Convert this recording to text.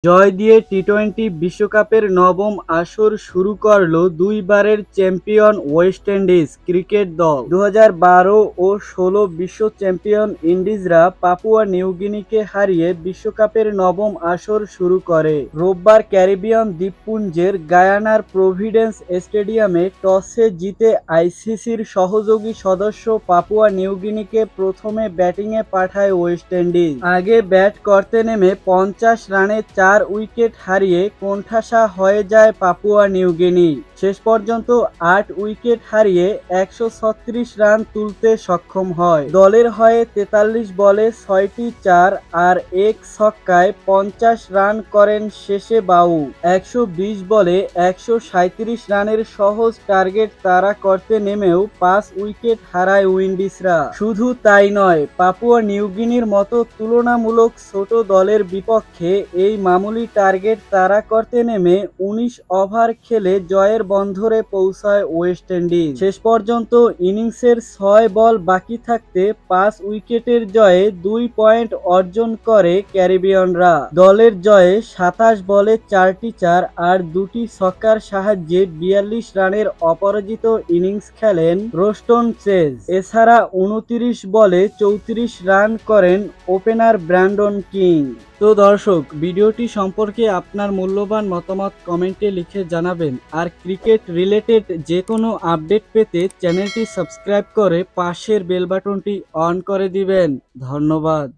জয় দিয়ে টি-টোয়েন্টি বিশ্বকাপের নবম আসর শুরু করল দুইবারের চ্যাম্পিয়ন ওয়েস্ট ইন্ডিজ ক্রিকেট দল। 2012 ও 16 বিশ্ব চ্যাম্পিয়ন ইন্ডিজরা পাপুয়া নিউগিনিকে হারিয়ে বিশ্বকাপের নবম আসর শুরু করে। রোববার ক্যারিবিয়ান দ্বীপপুঞ্জের গায়ানার প্রভিডেন্স স্টেডিয়ামে টসে জিতে আইসিসির সহযোগী সদস্য পাপুয়া নিউগিনিকে প্রথমে ব্যাটিংয়ে পাঠায় ওয়েস্ট ইন্ডিজ। আগে ব্যাট করতে নেমে 50 রানে 4 উইকেট হারিয়ে কোণঠাসা হয়ে যায় পাপুয়া নিউগিনি। শেষ পর্যন্ত 8 উইকেট হারিয়ে 136 রান তুলতে সক্ষম হয়। দলের হয়ে 43 বলে 6টি 4 আর 1 ছক্কায় 50 রান করেন শেষে বাউ। 120 বলে 137 রানের সহজ টার্গেট তাড়া করতে নেমেও 5 উইকেট হারায় উইন্ডিজরা। শুধু তাই নয়, পাপুয়া নিউগিনির মতো তুলনামূলক ছোট দলের বিপক্ষে এই মামুলি টার্গেট তাড়া করতে নেমে 19 ওভার খেলে জয়ের বন্ধরে পৌঁছায় ওয়েস্ট ইন্ডিজ। শেষ পর্যন্ত ইনিংসের 6 বল বাকি থাকতে 5 উইকেটের জয়ে 2 পয়েন্ট অর্জন করে ক্যারিবিয়ানরা। দলের জয়ে 27 বলে 4টি 4 আর 2টি ছক্কার সাহায্যে 42 রানের অপরাজিত ইনিংস খেলেন রোস্টন চেজ। এছাড়া 29 বলে 34 রান করেন ওপেনার ব্র্যান্ডন কিং। তো দর্শক, ভিডিওটি সম্পর্কে আপনার মূল্যবান মতামত কমেন্টে লিখে জানাবেন। আর ক্রিকেট রিলেটেড যে কোনো আপডেট পেতে চ্যানেলটি সাবস্ক্রাইব করে পাশের বেল বাটনটি অন করে দিবেন। ধন্যবাদ।